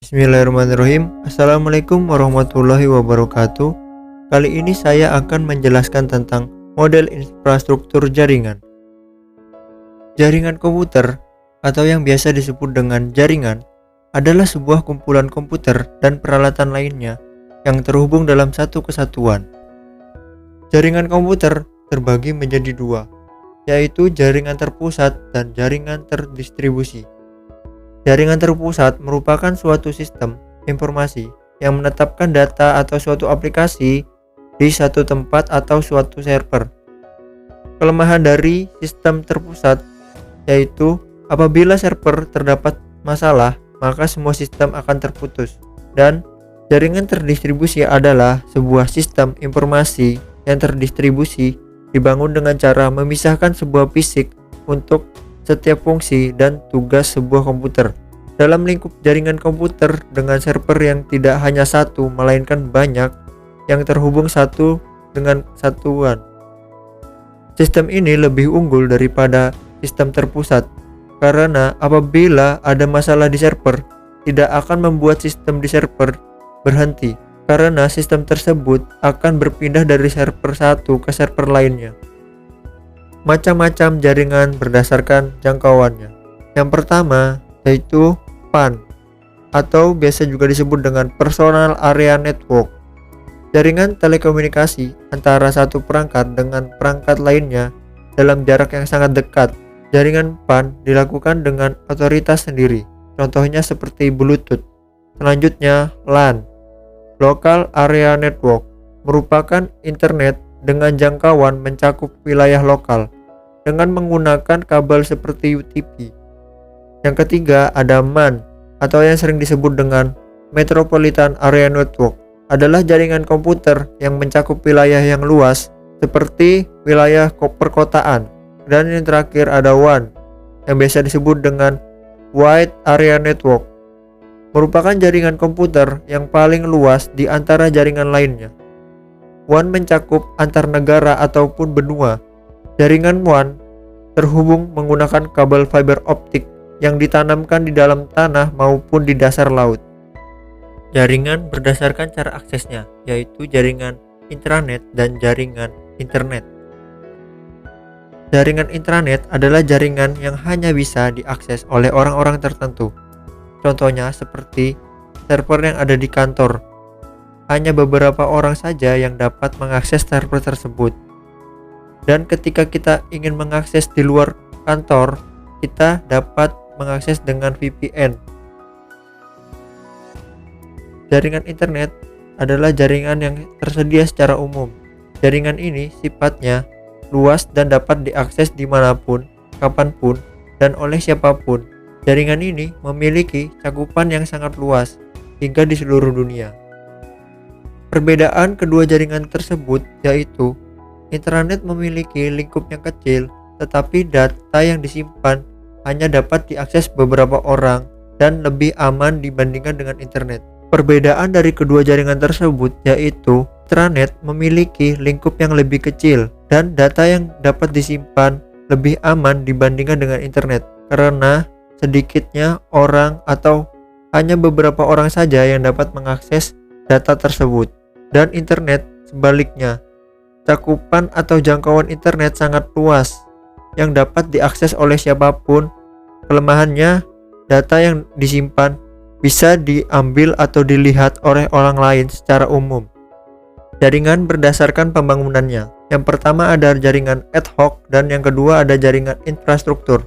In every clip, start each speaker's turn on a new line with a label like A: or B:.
A: Bismillahirrahmanirrahim. Assalamualaikum warahmatullahi wabarakatuh. Kali ini saya akan menjelaskan tentang model infrastruktur jaringan. Jaringan komputer atau yang biasa disebut dengan jaringan adalah sebuah kumpulan komputer dan peralatan lainnya yang terhubung dalam satu kesatuan. Jaringan komputer terbagi menjadi dua, yaitu jaringan terpusat dan jaringan terdistribusi. Jaringan terpusat merupakan suatu sistem informasi yang menetapkan data atau suatu aplikasi di satu tempat atau suatu server. Kelemahan dari sistem terpusat yaitu apabila server terdapat masalah, maka semua sistem akan terputus. Dan jaringan terdistribusi adalah sebuah sistem informasi yang terdistribusi dibangun dengan cara memisahkan sebuah fisik untuk setiap fungsi dan tugas sebuah komputer. Dalam lingkup jaringan komputer dengan server yang tidak hanya satu melainkan banyak yang terhubung satu dengan satuan. Sistem ini lebih unggul daripada sistem terpusat karena apabila ada masalah di server, tidak akan membuat sistem di server berhenti karena sistem tersebut akan berpindah dari server satu ke server lainnya. Macam-macam jaringan berdasarkan jangkauannya. Yang pertama yaitu PAN atau biasa juga disebut dengan Personal Area Network. Jaringan telekomunikasi antara satu perangkat dengan perangkat lainnya dalam jarak yang sangat dekat. Jaringan PAN dilakukan dengan otoritas sendiri. Contohnya seperti Bluetooth. Selanjutnya LAN, Local Area Network, merupakan internet dengan jangkauan mencakup wilayah lokal dengan menggunakan kabel seperti UTP. Yang ketiga ada MAN atau yang sering disebut dengan Metropolitan Area Network, adalah jaringan komputer yang mencakup wilayah yang luas seperti wilayah perkotaan. Dan yang terakhir ada WAN yang biasa disebut dengan Wide Area Network, merupakan jaringan komputer yang paling luas di antara jaringan lainnya. WAN mencakup antar negara ataupun benua. Jaringan WAN terhubung menggunakan kabel fiber optik yang ditanamkan di dalam tanah maupun di dasar laut. Jaringan berdasarkan cara aksesnya, yaitu jaringan intranet dan jaringan internet. Jaringan intranet adalah jaringan yang hanya bisa diakses oleh orang-orang tertentu. Contohnya seperti server yang ada di kantor. Hanya beberapa orang saja yang dapat mengakses server tersebut. Dan ketika kita ingin mengakses di luar kantor, kita dapat mengakses dengan VPN. Jaringan internet adalah jaringan yang tersedia secara umum. Jaringan ini sifatnya luas dan dapat diakses dimanapun, kapanpun, dan oleh siapapun. Jaringan ini memiliki cakupan yang sangat luas hingga di seluruh dunia. Perbedaan kedua jaringan tersebut yaitu internet memiliki lingkup yang kecil, tetapi data yang disimpan hanya dapat diakses beberapa orang dan lebih aman dibandingkan dengan internet. Perbedaan dari kedua jaringan tersebut yaitu intranet memiliki lingkup yang lebih kecil dan data yang dapat disimpan lebih aman dibandingkan dengan internet karena sedikitnya orang atau hanya beberapa orang saja yang dapat mengakses data tersebut. Dan internet sebaliknya, cakupan atau jangkauan internet sangat luas yang dapat diakses oleh siapapun. Kelemahannya, data yang disimpan bisa diambil atau dilihat oleh orang lain secara umum. Jaringan berdasarkan pembangunannya. Yang pertama ada jaringan ad hoc dan yang kedua ada jaringan infrastruktur.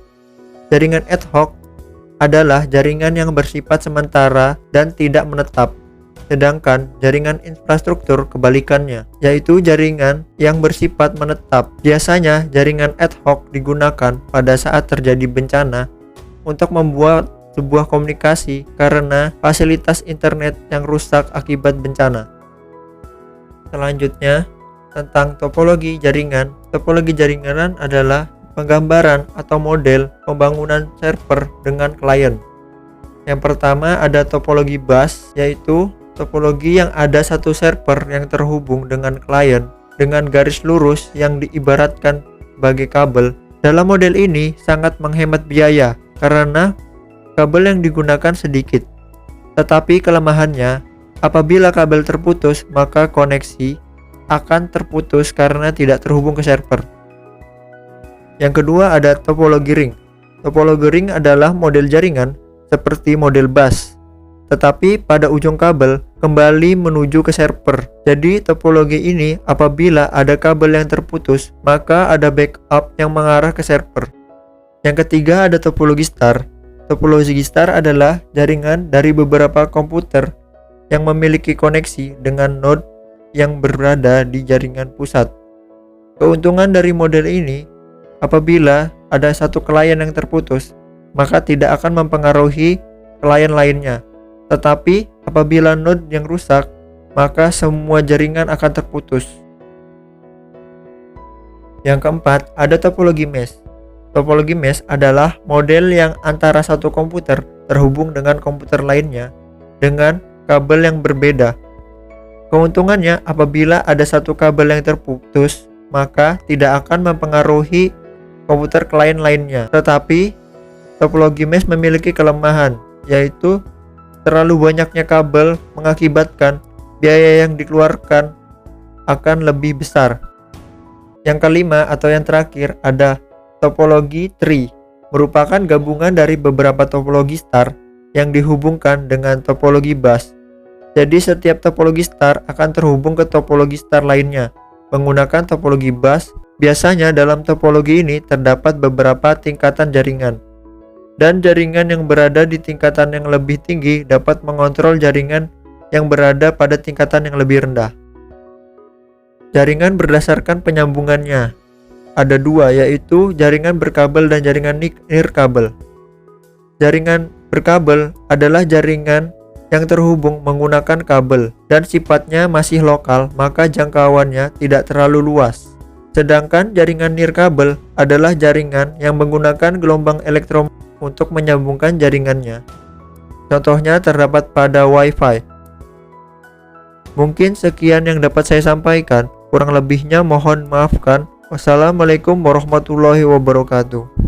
A: Jaringan ad hoc adalah jaringan yang bersifat sementara dan tidak menetap. Sedangkan jaringan infrastruktur kebalikannya, yaitu jaringan yang bersifat menetap. Biasanya jaringan ad hoc digunakan pada saat terjadi bencana untuk membuat sebuah komunikasi karena fasilitas internet yang rusak akibat bencana. Selanjutnya, tentang topologi jaringan. Topologi jaringan adalah penggambaran atau model pembangunan server dengan klien. Yang pertama ada topologi bus, yaitu topologi yang ada satu server yang terhubung dengan klien dengan garis lurus yang diibaratkan sebagai kabel. Dalam model ini sangat menghemat biaya karena kabel yang digunakan sedikit. Tetapi kelemahannya, apabila kabel terputus, maka koneksi akan terputus karena tidak terhubung ke server. Yang kedua ada topologi ring. Topologi ring adalah model jaringan seperti model bus, tetapi pada ujung kabel kembali menuju ke server. Jadi topologi ini apabila ada kabel yang terputus, maka ada backup yang mengarah ke server. Yang ketiga ada topologi star. Topologi star adalah jaringan dari beberapa komputer yang memiliki koneksi dengan node yang berada di jaringan pusat. Keuntungan dari model ini, apabila ada satu klien yang terputus, maka tidak akan mempengaruhi klien lainnya. Tetapi apabila node yang rusak, maka semua jaringan akan terputus. Yang keempat, ada topologi mesh. Topologi mesh adalah model yang antara satu komputer terhubung dengan komputer lainnya dengan kabel yang berbeda. Keuntungannya, apabila ada satu kabel yang terputus, maka tidak akan mempengaruhi komputer klien lainnya. Tetapi topologi mesh memiliki kelemahan, yaitu terlalu banyaknya kabel mengakibatkan biaya yang dikeluarkan akan lebih besar. Yang kelima atau yang terakhir ada topologi tree, merupakan gabungan dari beberapa topologi star yang dihubungkan dengan topologi bus. Jadi setiap topologi star akan terhubung ke topologi star lainnya menggunakan topologi bus. Biasanya dalam topologi ini terdapat beberapa tingkatan jaringan, dan jaringan yang berada di tingkatan yang lebih tinggi dapat mengontrol jaringan yang berada pada tingkatan yang lebih rendah. Jaringan berdasarkan penyambungannya ada dua, yaitu jaringan berkabel dan jaringan nirkabel. Jaringan berkabel adalah jaringan yang terhubung menggunakan kabel dan sifatnya masih lokal, maka jangkauannya tidak terlalu luas. Sedangkan jaringan nirkabel adalah jaringan yang menggunakan gelombang elektromagnetik untuk menyambungkan jaringannya. Contohnya terdapat pada Wi-Fi. Mungkin sekian yang dapat saya sampaikan, kurang lebihnya mohon maafkan. Wassalamualaikum warahmatullahi wabarakatuh.